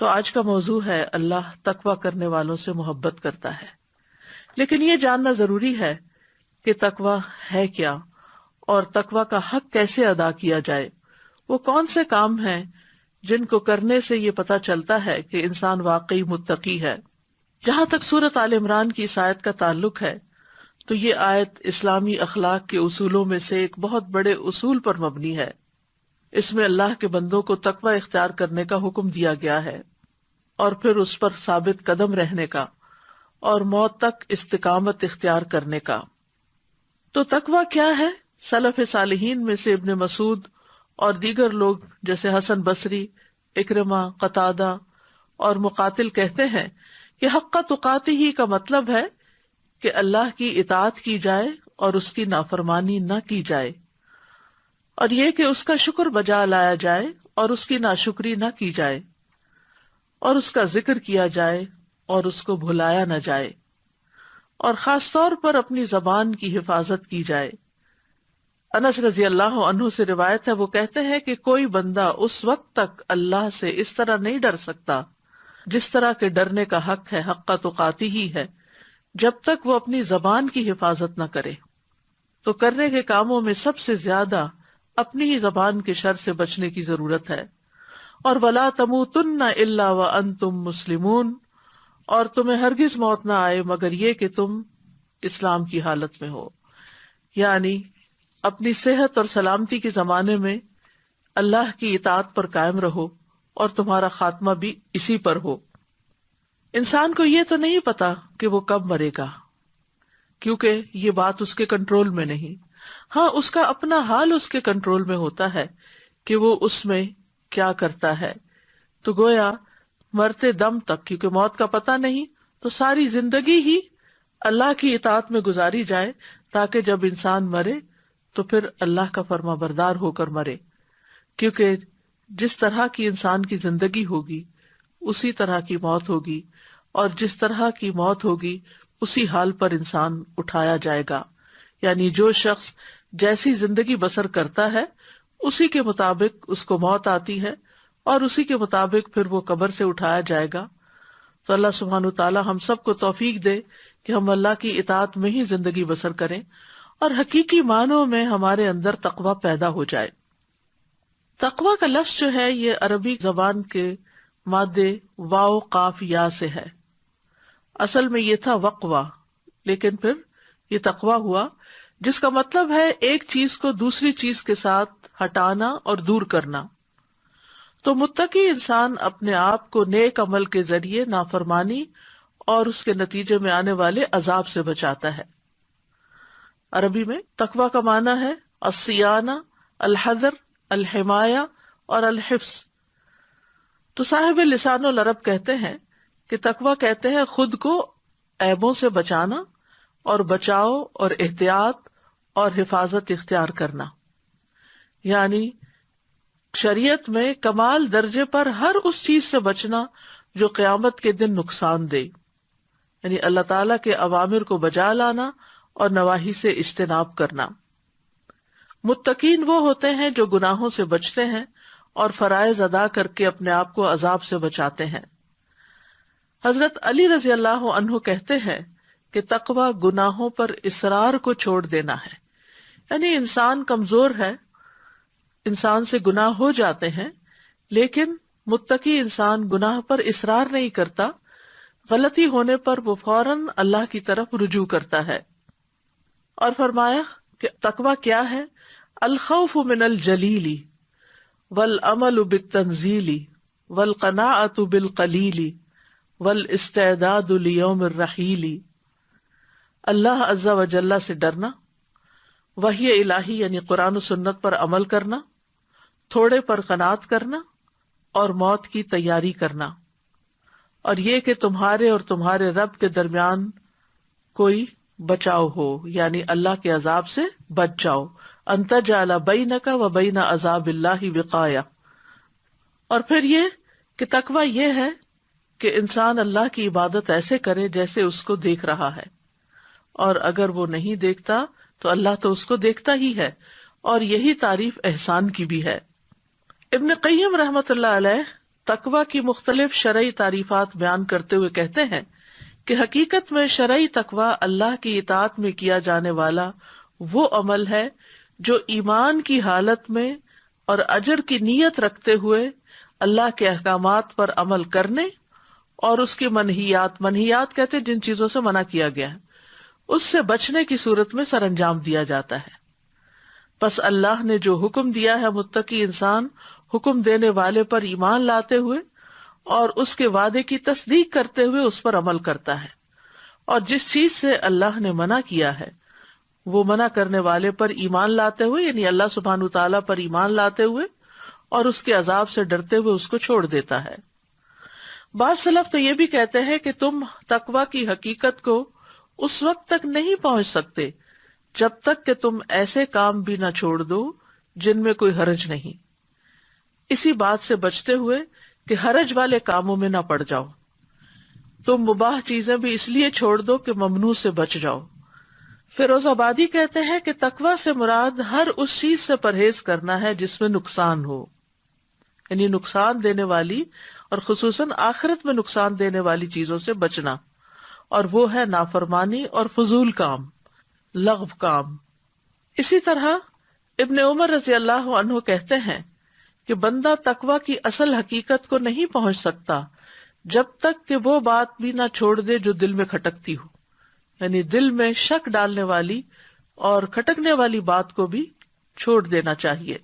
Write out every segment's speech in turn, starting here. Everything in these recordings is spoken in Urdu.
تو آج کا موضوع ہے اللہ تقوی کرنے والوں سے محبت کرتا ہے، لیکن یہ جاننا ضروری ہے کہ تقوی ہے کیا اور تقوی کا حق کیسے ادا کیا جائے۔ وہ کون سے کام ہیں جن کو کرنے سے یہ پتہ چلتا ہے کہ انسان واقعی متقی ہے۔ جہاں تک سورۃ آل عمران کی اس آیت کا تعلق ہے تو یہ آیت اسلامی اخلاق کے اصولوں میں سے ایک بہت بڑے اصول پر مبنی ہے۔ اس میں اللہ کے بندوں کو تقوی اختیار کرنے کا حکم دیا گیا ہے اور پھر اس پر ثابت قدم رہنے کا اور موت تک استقامت اختیار کرنے کا۔ تو تقوی کیا ہے؟ سلف صالحین میں سے ابن مسعود اور دیگر لوگ جیسے حسن بصری، اکرمہ، قتادہ اور مقاتل کہتے ہیں کہ حق تقاتہ کا مطلب ہے کہ اللہ کی اطاعت کی جائے اور اس کی نافرمانی نہ کی جائے، اور یہ کہ اس کا شکر بجا لایا جائے اور اس کی ناشکری نہ کی جائے، اور اس کا ذکر کیا جائے اور اس کو بھلایا نہ جائے، اور خاص طور پر اپنی زبان کی حفاظت کی جائے۔ انس رضی اللہ عنہ سے روایت ہے، وہ کہتے ہیں کہ کوئی بندہ اس وقت تک اللہ سے اس طرح نہیں ڈر سکتا جس طرح کے ڈرنے کا حق ہے، حق تقاتہ ہی ہے، جب تک وہ اپنی زبان کی حفاظت نہ کرے۔ تو کرنے کے کاموں میں سب سے زیادہ اپنی ہی زبان کے شر سے بچنے کی ضرورت ہے۔ اور وَلَا تَمُوتُنَّ إِلَّا وَأَنْتُمْ مُسْلِمُونَ، اور تمہیں ہرگز موت نہ آئے مگر یہ کہ تم اسلام کی حالت میں ہو، یعنی اپنی صحت اور سلامتی کے زمانے میں اللہ کی اطاعت پر قائم رہو اور تمہارا خاتمہ بھی اسی پر ہو۔ انسان کو یہ تو نہیں پتا کہ وہ کب مرے گا، کیونکہ یہ بات اس کے کنٹرول میں نہیں۔ ہاں، اس کا اپنا حال اس کے کنٹرول میں ہوتا ہے کہ وہ اس میں کیا کرتا ہے۔ تو گویا مرتے دم تک، کیونکہ موت کا پتہ نہیں، تو ساری زندگی ہی اللہ کی اطاعت میں گزاری جائے تاکہ جب انسان مرے تو پھر اللہ کا فرما بردار ہو کر مرے، کیونکہ جس طرح کی انسان کی زندگی ہوگی اسی طرح کی موت ہوگی، اور جس طرح کی موت ہوگی اسی حال پر انسان اٹھایا جائے گا۔ یعنی جو شخص جیسی زندگی بسر کرتا ہے اسی کے مطابق اس کو موت آتی ہے اور اسی کے مطابق پھر وہ قبر سے اٹھایا جائے گا۔ تو اللہ سبحانہ وتعالی ہم سب کو توفیق دے کہ ہم اللہ کی اطاعت میں ہی زندگی بسر کریں اور حقیقی معنوں میں ہمارے اندر تقوی پیدا ہو جائے۔ تقوی کا لفظ جو ہے یہ عربی زبان کے مادے واو قاف یا سے ہے۔ اصل میں یہ تھا وقوہ، لیکن پھر یہ تقوی ہوا، جس کا مطلب ہے ایک چیز کو دوسری چیز کے ساتھ ہٹانا اور دور کرنا۔ تو متقی انسان اپنے آپ کو نیک عمل کے ذریعے نافرمانی اور اس کے نتیجے میں آنے والے عذاب سے بچاتا ہے۔ عربی میں تقوی کا معنی ہے الصیانہ، الحذر، الحمایہ اور الحفظ۔ تو صاحب لسان العرب کہتے ہیں کہ تقوی کہتے ہیں خود کو عیبوں سے بچانا اور بچاؤ اور احتیاط اور حفاظت اختیار کرنا، یعنی شریعت میں کمال درجے پر ہر اس چیز سے بچنا جو قیامت کے دن نقصان دے، یعنی اللہ تعالیٰ کے اوامر کو بجا لانا اور نواہی سے اجتناب کرنا۔ متقین وہ ہوتے ہیں جو گناہوں سے بچتے ہیں اور فرائض ادا کر کے اپنے آپ کو عذاب سے بچاتے ہیں۔ حضرت علی رضی اللہ عنہ کہتے ہیں کہ تقوی گناہوں پر اصرار کو چھوڑ دینا ہے، یعنی انسان کمزور ہے، انسان سے گناہ ہو جاتے ہیں، لیکن متقی انسان گناہ پر اصرار نہیں کرتا، غلطی ہونے پر وہ فوراً اللہ کی طرف رجوع کرتا ہے۔ اور فرمایا کہ تقوی کیا ہے؟ الخوف من الجلیل والعمل بالتنزیل والقناعۃ بالقلیل والاستعداد لیوم الرحیل۔ اللہ عز و جل سے ڈرنا، وحی الہی یعنی قرآن و سنت پر عمل کرنا، تھوڑے پر قناعت کرنا اور موت کی تیاری کرنا، اور یہ کہ تمہارے اور تمہارے رب کے درمیان کوئی بچاؤ ہو، یعنی اللہ کے عذاب سے بچ جاؤ۔ ان تجعل بینک و بین عذاب اللہ وقایہ۔ اور پھر یہ کہ تقوی یہ ہے کہ انسان اللہ کی عبادت ایسے کرے جیسے اس کو دیکھ رہا ہے، اور اگر وہ نہیں دیکھتا تو اللہ تو اس کو دیکھتا ہی ہے، اور یہی تعریف احسان کی بھی ہے۔ ابن قیم رحمت اللہ علیہ تقوی کی مختلف شرعی تعریفات بیان کرتے ہوئے کہتے ہیں کہ حقیقت میں شرعی تقوی اللہ کی اطاعت میں کیا جانے والا وہ عمل ہے جو ایمان کی حالت میں اور اجر کی نیت رکھتے ہوئے اللہ کے احکامات پر عمل کرنے اور اس کی منہیات کہتے ہیں جن چیزوں سے منع کیا گیا ہے اس سے بچنے کی صورت میں سر انجام دیا جاتا ہے۔ پس اللہ نے جو حکم دیا ہے متقی انسان حکم دینے والے پر ایمان لاتے ہوئے اور اس کے وعدے کی تصدیق کرتے ہوئے اس پر عمل کرتا ہے، اور جس چیز سے اللہ نے منع کیا ہے وہ منع کرنے والے پر ایمان لاتے ہوئے یعنی اللہ سبحانہ تعالیٰ پر ایمان لاتے ہوئے اور اس کے عذاب سے ڈرتے ہوئے اس کو چھوڑ دیتا ہے۔ بعض سلف تو یہ بھی کہتے ہیں کہ تم تقوی کی حقیقت کو اس وقت تک نہیں پہنچ سکتے جب تک کہ تم ایسے کام بھی نہ چھوڑ دو جن میں کوئی حرج نہیں، اسی بات سے بچتے ہوئے کہ حرج والے کاموں میں نہ پڑ جاؤ۔ تم مباح چیزیں بھی اس لیے چھوڑ دو کہ ممنوع سے بچ جاؤ۔ فیروز آبادی کہتے ہیں کہ تقوی سے مراد ہر اس چیز سے پرہیز کرنا ہے جس میں نقصان ہو، یعنی نقصان دینے والی اور خصوصاً آخرت میں نقصان دینے والی چیزوں سے بچنا، اور وہ ہے نافرمانی اور فضول کام، لغو کام۔ اسی طرح ابن عمر رضی اللہ عنہ کہتے ہیں کہ بندہ تقوی کی اصل حقیقت کو نہیں پہنچ سکتا جب تک کہ وہ بات بھی نہ چھوڑ دے جو دل میں کھٹکتی ہو، یعنی دل میں شک ڈالنے والی اور کھٹکنے والی بات کو بھی چھوڑ دینا چاہیے۔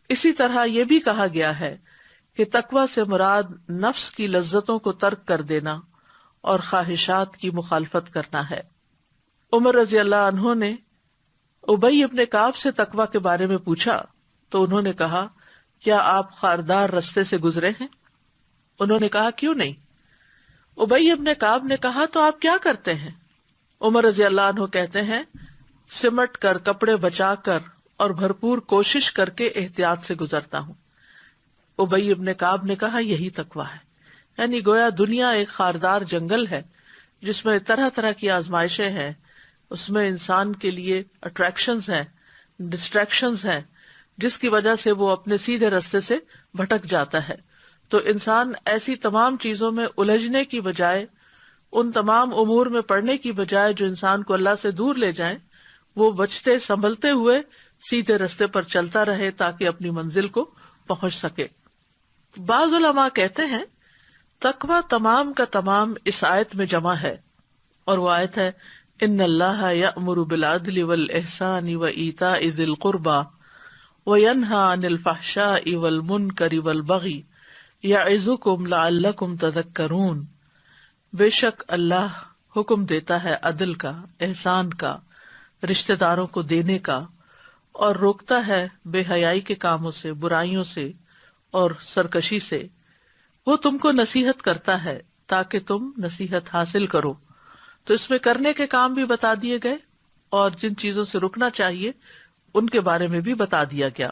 اسی طرح یہ بھی کہا گیا ہے کہ تقوی سے مراد نفس کی لذتوں کو ترک کر دینا اور خواہشات کی مخالفت کرنا ہے۔ عمر رضی اللہ عنہ نے ابی ابن کعب سے تقوی کے بارے میں پوچھا تو انہوں نے کہا، کیا آپ خاردار رستے سے گزرے ہیں؟ انہوں نے کہا، کیوں نہیں؟ ابی ابن کعب نے کہا، تو آپ کیا کرتے ہیں؟ عمر رضی اللہ عنہ کہتے ہیں، سمٹ کر، کپڑے بچا کر اور بھرپور کوشش کر کے احتیاط سے گزرتا ہوں۔ ابی ابن کعب نے کہا، یہی تقوی ہے، یعنی گویا دنیا ایک خاردار جنگل ہے جس میں طرح طرح کی آزمائشیں ہیں، اس میں انسان کے لیے اٹریکشنز ہیں، ڈسٹریکشنز ہیں، جس کی وجہ سے وہ اپنے سیدھے راستے سے بھٹک جاتا ہے۔ تو انسان ایسی تمام چیزوں میں الجھنے کی بجائے، ان تمام امور میں پڑنے کی بجائے جو انسان کو اللہ سے دور لے جائیں، وہ بچتے سنبھلتے ہوئے سیدھے راستے پر چلتا رہے تاکہ اپنی منزل کو پہنچ سکے۔ بعض علماء کہتے ہیں تقوی تمام کا تمام اس آیت میں جمع ہے، اور وہ آیت ہے، ان اللہ یأمر بالعدل والاحسان وایتاء ذی القربى وینہی عن الفحشاء والمنکر والبغی یعظکم لعلکم تذکرون۔ بے شک اللہ حکم دیتا ہے عدل کا، احسان کا، رشتہ داروں کو دینے کا، اور روکتا ہے بے حیائی کے کاموں سے، برائیوں سے اور سرکشی سے۔ وہ تم کو نصیحت کرتا ہے تاکہ تم نصیحت حاصل کرو۔ تو اس میں کرنے کے کام بھی بتا دیے گئے اور جن چیزوں سے رکنا چاہیے ان کے بارے میں بھی بتا دیا گیا۔